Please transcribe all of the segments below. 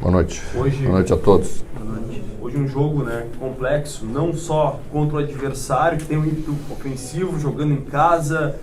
Boa noite. Boa noite a todos. Hoje um jogo, né, complexo, não só contra o adversário, que tem um ímpeto ofensivo, jogando em casa,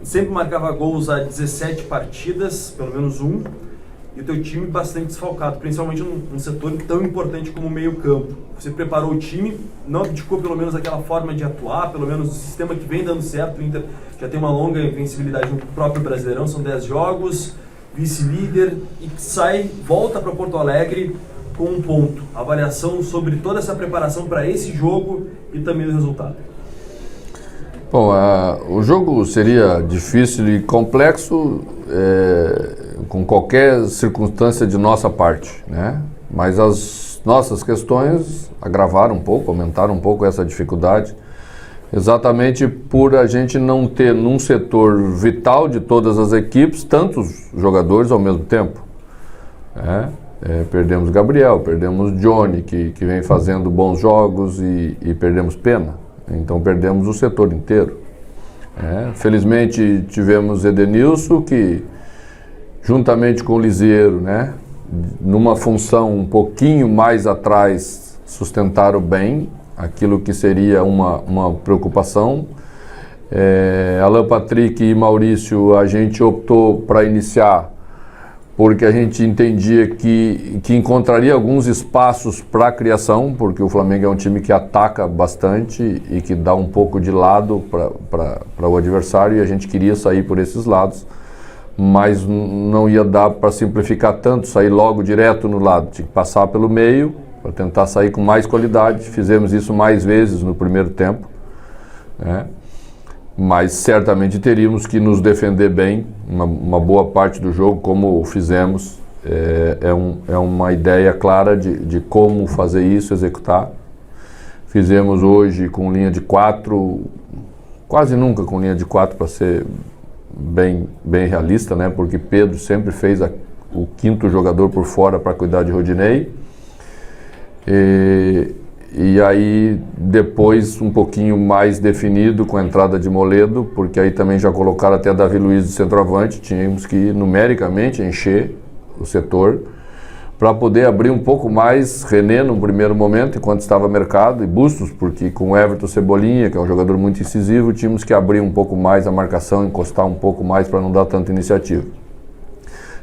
sempre marcava gols a 17 partidas, pelo menos um, e o teu time bastante desfalcado, principalmente num setor tão importante como o meio-campo. Você preparou o time, não abdicou pelo menos aquela forma de atuar, pelo menos o sistema que vem dando certo. O Inter já tem uma longa invencibilidade no próprio Brasileirão, são 10 jogos, vice-líder, e volta para Porto Alegre com um ponto. Avaliação sobre toda essa preparação para esse jogo e também o resultado. Bom, o jogo seria difícil e complexo com qualquer circunstância de nossa parte, né? Mas as nossas questões agravaram um pouco, aumentaram um pouco essa dificuldade, exatamente por a gente não ter num setor vital de todas as equipes tantos jogadores ao mesmo tempo, né? Perdemos Gabriel, perdemos Johnny, que vem fazendo bons jogos, e perdemos Pena. Então perdemos o setor inteiro. Felizmente tivemos Edenilson, que juntamente com o Lisieiro, né, numa função um pouquinho mais atrás, sustentaram bem aquilo que seria uma preocupação. Alan Patrick e Maurício, a gente optou para iniciar porque a gente entendia que encontraria alguns espaços para a criação, porque o Flamengo é um time que ataca bastante e que dá um pouco de lado para o adversário, e a gente queria sair por esses lados, mas não ia dar para simplificar tanto, sair logo direto no lado, tinha que passar pelo meio para tentar sair com mais qualidade. Fizemos isso mais vezes no primeiro tempo, né? Mas certamente teríamos que nos defender bem uma boa parte do jogo, como fizemos. É uma ideia clara de como fazer isso, executar. Fizemos hoje com linha de 4, quase nunca com linha de 4, para ser bem realista, né? Porque Pedro sempre fez o quinto jogador por fora para cuidar de Rodinei. E aí depois um pouquinho mais definido com a entrada de Moledo, porque aí também já colocaram até Davi Luiz de centroavante. Tínhamos que numericamente encher o setor para poder abrir um pouco mais René no primeiro momento, enquanto estava mercado, e Bustos, porque com Everton Cebolinha, que é um jogador muito incisivo, tínhamos que abrir um pouco mais a marcação, encostar um pouco mais para não dar tanta iniciativa.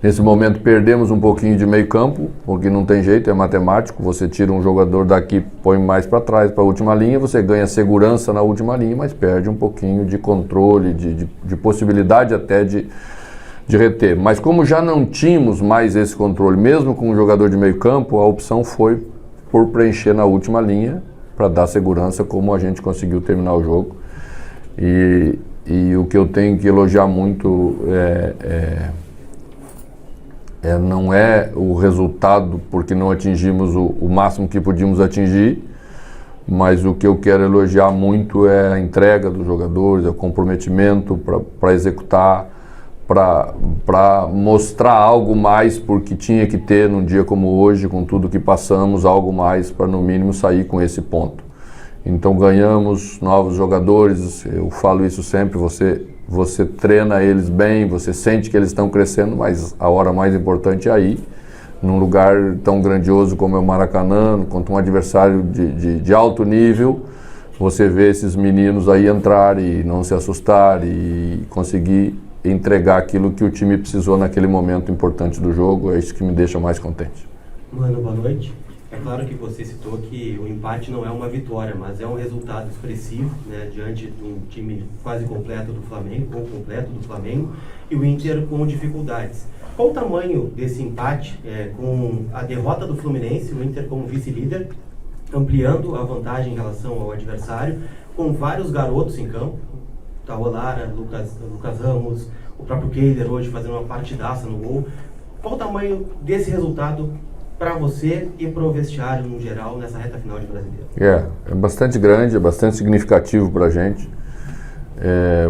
Nesse momento perdemos um pouquinho de meio campo, porque não tem jeito, é matemático. Você tira um jogador daqui, põe mais para trás, para a última linha, você ganha segurança na última linha, mas perde um pouquinho de controle, de possibilidade até de reter. Mas como já não tínhamos mais esse controle, mesmo com um jogador de meio campo, a opção foi por preencher na última linha, para dar segurança, como a gente conseguiu terminar o jogo. E o que eu tenho que elogiar muito não é o resultado, porque não atingimos o máximo que podíamos atingir, mas o que eu quero elogiar muito é a entrega dos jogadores, é o comprometimento para executar, para mostrar algo mais, porque tinha que ter num dia como hoje, com tudo que passamos, algo mais para no mínimo sair com esse ponto. Então ganhamos novos jogadores, eu falo isso sempre, você treina eles bem, você sente que eles estão crescendo, mas a hora mais importante é aí, num lugar tão grandioso como é o Maracanã, contra um adversário de alto nível, você vê esses meninos aí entrar e não se assustar e conseguir entregar aquilo que o time precisou naquele momento importante do jogo. É isso que me deixa mais contente. Mano, boa noite. É claro que você citou que o empate não é uma vitória, mas é um resultado expressivo, né, diante de um time quase completo do Flamengo, ou completo do Flamengo, e o Inter com dificuldades. Qual o tamanho desse empate com a derrota do Fluminense, o Inter como vice-líder, ampliando a vantagem em relação ao adversário, com vários garotos em campo, Taolara, Lucas Ramos, o próprio Keiler hoje fazendo uma partidaça no gol. Qual o tamanho desse resultado para você e para o vestiário no geral nessa reta final de Brasileiro? É bastante grande, é bastante significativo para a gente.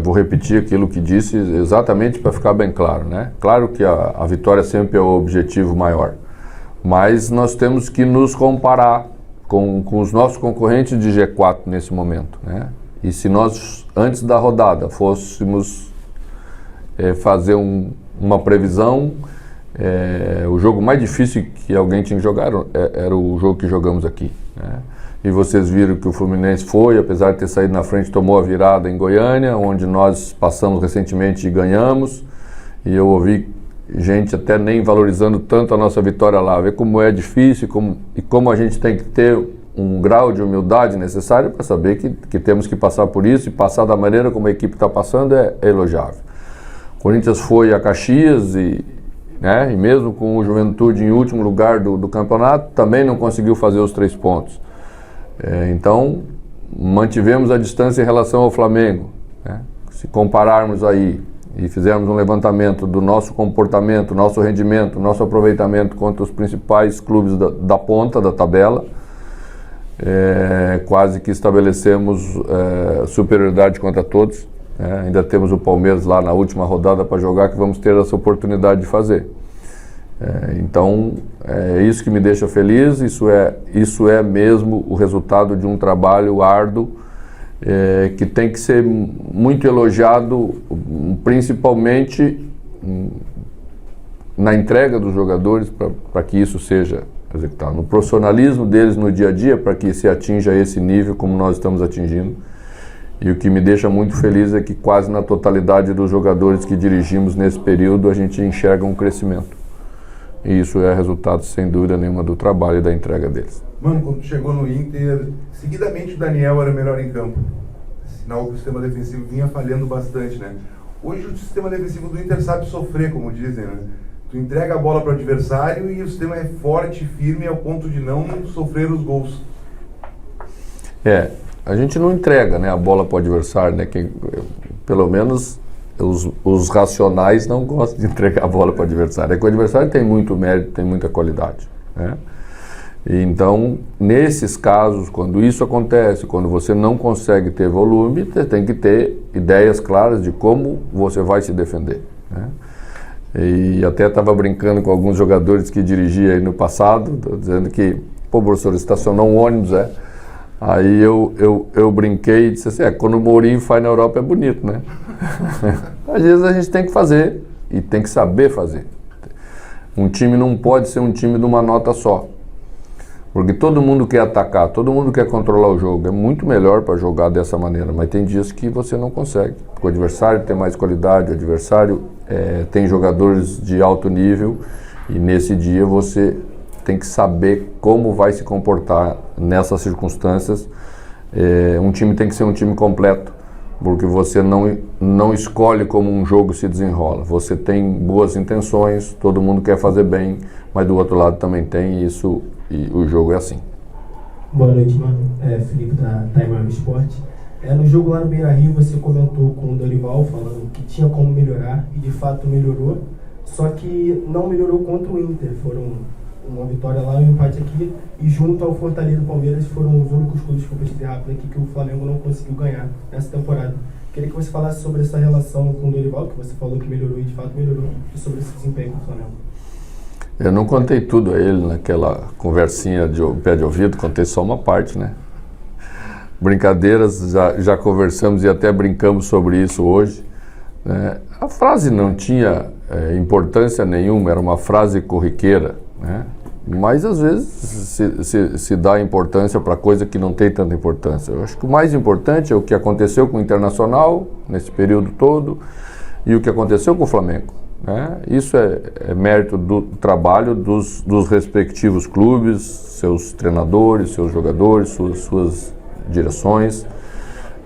Vou repetir aquilo que disse exatamente para ficar bem claro, né? Claro que a vitória sempre é o objetivo maior, mas nós temos que nos comparar com os nossos concorrentes de G4 nesse momento, né? E se nós, antes da rodada, fôssemos fazer uma previsão, o jogo mais difícil que alguém tinha que jogar era o jogo que jogamos aqui, né? E vocês viram que o Fluminense foi, apesar de ter saído na frente, tomou a virada em Goiânia, onde nós passamos recentemente e ganhamos. E eu ouvi gente até nem valorizando tanto a nossa vitória lá. Ver como é difícil e como a gente tem que ter um grau de humildade necessário para saber que temos que passar por isso, e passar da maneira como a equipe está passando é elogiável. O Corinthians foi a Caxias e mesmo com o Juventude em último lugar do campeonato, também não conseguiu fazer os 3 pontos. Então, mantivemos a distância em relação ao Flamengo, né? Se compararmos aí e fizermos um levantamento do nosso comportamento, nosso rendimento, nosso aproveitamento contra os principais clubes da ponta da tabela, quase que estabelecemos superioridade contra todos. Ainda temos o Palmeiras lá na última rodada para jogar, que vamos ter essa oportunidade de fazer. Então, é isso que me deixa feliz. Isso é mesmo o resultado de um trabalho árduo, que tem que ser muito elogiado, principalmente na entrega dos jogadores, para que isso seja executado, no profissionalismo deles no dia a dia, para que se atinja esse nível como nós estamos atingindo. E o que me deixa muito feliz é que quase na totalidade dos jogadores que dirigimos nesse período a gente enxerga um crescimento. E isso é resultado, sem dúvida nenhuma, do trabalho e da entrega deles. Mano, quando tu chegou no Inter, seguidamente o Daniel era melhor em campo. Sinal que o sistema defensivo vinha falhando bastante, né? Hoje o sistema defensivo do Inter sabe sofrer, como dizem, né? Tu entrega a bola para o adversário e o sistema é forte e firme ao ponto de não sofrer os gols. A gente não entrega, né, a bola para o adversário, né? Pelo menos os racionais não gostam de entregar a bola para o adversário. É que o adversário tem muito mérito, tem muita qualidade, né? E então, nesses casos, quando isso acontece, quando você não consegue ter volume, você tem que ter ideias claras de como você vai se defender, né? E até estava brincando com alguns jogadores que dirigi aí no passado, dizendo que, professor, estacionou um ônibus, Aí eu brinquei e disse assim, quando o Mourinho faz na Europa é bonito, né? Às vezes a gente tem que fazer e tem que saber fazer. Um time não pode ser um time de uma nota só. Porque todo mundo quer atacar, todo mundo quer controlar o jogo. É muito melhor para jogar dessa maneira, mas tem dias que você não consegue. Porque o adversário tem mais qualidade, o adversário tem jogadores de alto nível e nesse dia você tem que saber como vai se comportar nessas circunstâncias. Um time tem que ser um time completo, porque você não escolhe como um jogo se desenrola. Você tem boas intenções, todo mundo quer fazer bem, mas do outro lado também tem isso, e o jogo é assim. Boa noite, mano. Felipe da Time Web Sport. No jogo lá no Beira-Rio você comentou com o Dorival falando que tinha como melhorar, e de fato melhorou, só que não melhorou contra o Inter. Foram uma vitória lá e um empate aqui, e junto ao Fortaleza e do Palmeiras foram os únicos clubes que eu pesquisei rápido aqui que o Flamengo não conseguiu ganhar nessa temporada. Queria que você falasse sobre essa relação com o Dorival, que você falou que melhorou e de fato melhorou, e sobre esse desempenho do Flamengo. Eu não contei tudo a ele naquela conversinha de pé de ouvido, contei só uma parte, né? Brincadeiras, já conversamos e até brincamos sobre isso hoje, né? A frase não tinha importância nenhuma, era uma frase corriqueira, né? Mas às vezes se dá importância para coisa que não tem tanta importância. Eu acho que o mais importante é o que aconteceu com o Internacional nesse período todo e o que aconteceu com o Flamengo, né? Isso é mérito do trabalho dos respectivos clubes, seus treinadores, seus jogadores, suas direções.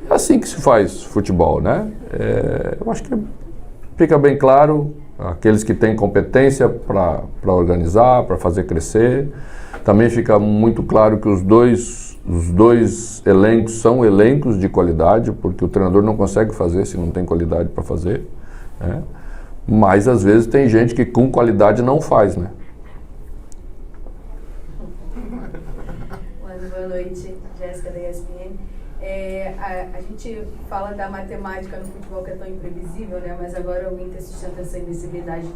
É assim que se faz futebol, né? Eu acho que fica bem claro. Aqueles que têm competência para organizar, para fazer crescer. Também fica muito claro que os dois elencos são elencos de qualidade, porque o treinador não consegue fazer se não tem qualidade para fazer, né? Mas às vezes tem gente que com qualidade não faz, né? Boa noite, Jéssica da ESPN. A gente fala da matemática no futebol que é tão imprevisível, né? Mas agora o Inter sustenta essa invisibilidade de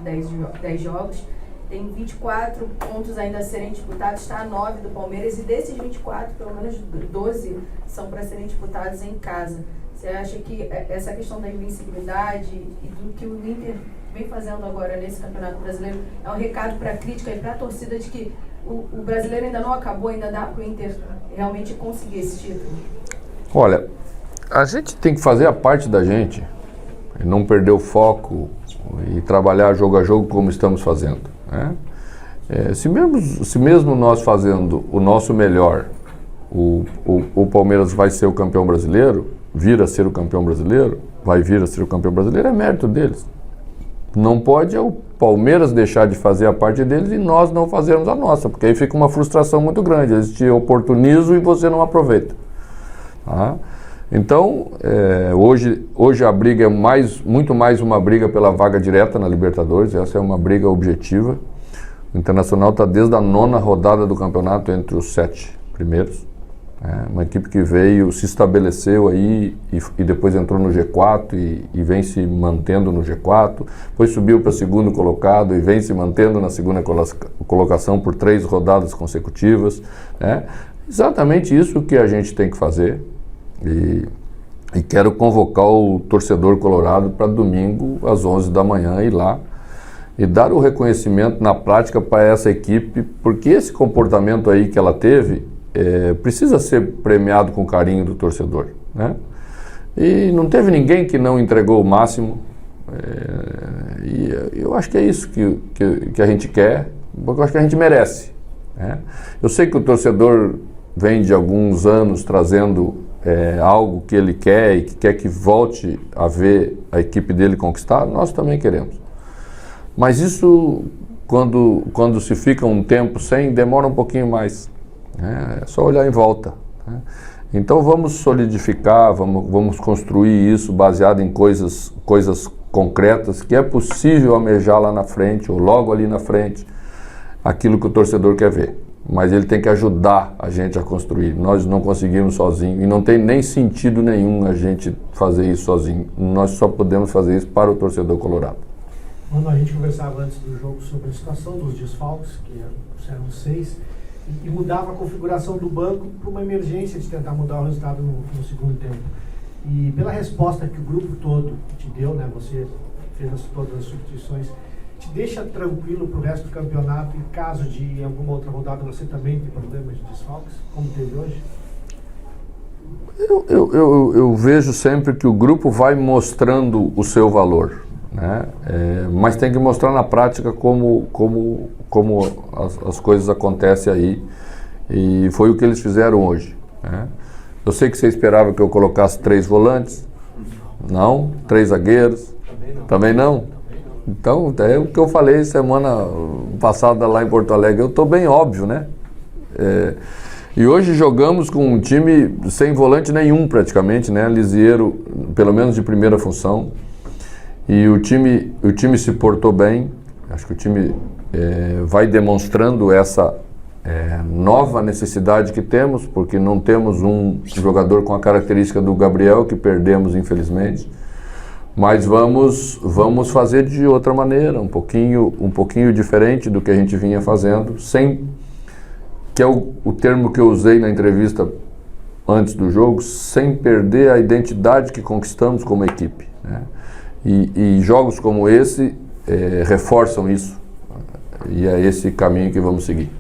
10 jogos. Tem 24 pontos ainda a serem disputados, está a 9 do Palmeiras, e desses 24, pelo menos 12 são para serem disputados em casa. Você acha que essa questão da invencibilidade e do que o Inter vem fazendo agora nesse Campeonato Brasileiro é um recado para a crítica e para a torcida de que o brasileiro ainda não acabou, ainda dá para o Inter realmente conseguir esse título? Olha, a gente tem que fazer a parte da gente, e não perder o foco e trabalhar jogo a jogo como estamos fazendo, né? Se mesmo nós fazendo o nosso melhor, o Palmeiras vai ser o campeão brasileiro, vir a ser o campeão brasileiro, vai vir a ser o campeão brasileiro, é mérito deles. Não pode o Palmeiras deixar de fazer a parte deles e nós não fazermos a nossa, porque aí fica uma frustração muito grande. Eles te oportunizam e você não aproveita. Tá? Então, hoje a briga é muito mais uma briga pela vaga direta na Libertadores, essa é uma briga objetiva. O Internacional está desde a 9ª rodada do campeonato entre os 7 primeiros. Uma equipe que veio, se estabeleceu aí e depois entrou no G4 e vem se mantendo no G4, depois subiu para segundo colocado e vem se mantendo na segunda colocação por 3 rodadas consecutivas. Exatamente isso que a gente tem que fazer e quero convocar o torcedor colorado para domingo às 11 da manhã ir lá e dar o reconhecimento na prática para essa equipe, porque esse comportamento aí que ela teve precisa ser premiado com carinho do torcedor, né? E não teve ninguém que não entregou o máximo, e eu acho que é isso que a gente quer, porque eu acho que a gente merece, né? Eu sei que o torcedor vem de alguns anos trazendo algo que ele quer e que quer que volte a ver a equipe dele conquistar, nós também queremos. Mas isso, quando se fica um tempo sem, demora um pouquinho mais. É só olhar em volta. Né? Então vamos solidificar, vamos construir isso baseado em coisas concretas que é possível almejar lá na frente ou logo ali na frente aquilo que o torcedor quer ver. Mas ele tem que ajudar a gente a construir. Nós não conseguimos sozinho e não tem nem sentido nenhum a gente fazer isso sozinho. Nós só podemos fazer isso para o torcedor colorado. Quando a gente conversava antes do jogo sobre a situação dos desfalques, que eram 6, e mudava a configuração do banco para uma emergência de tentar mudar o resultado no segundo tempo. E pela resposta que o grupo todo te deu, né, você fez todas as substituições, te deixa tranquilo para o resto do campeonato em caso de alguma outra rodada você também ter problemas de desfalques, como teve hoje? Eu vejo sempre que o grupo vai mostrando o seu valor, né? Mas tem que mostrar na prática como as coisas acontecem aí, e foi o que eles fizeram hoje, né? Eu sei que você esperava que eu colocasse 3 volantes, não? 3 zagueiros, também não? Então é o que eu falei semana passada lá em Porto Alegre, eu estou bem óbvio, né? E hoje jogamos com um time sem volante nenhum praticamente, né? Lisieiro, pelo menos de primeira função. E o time se portou bem. Acho que o time vai demonstrando essa nova necessidade que temos, porque não temos um jogador com a característica do Gabriel, que perdemos infelizmente. Mas vamos fazer de outra maneira, um pouquinho diferente do que a gente vinha fazendo, que é o termo que eu usei na entrevista antes do jogo, sem perder a identidade que conquistamos como equipe, né? E jogos como esse reforçam isso, e é esse caminho que vamos seguir.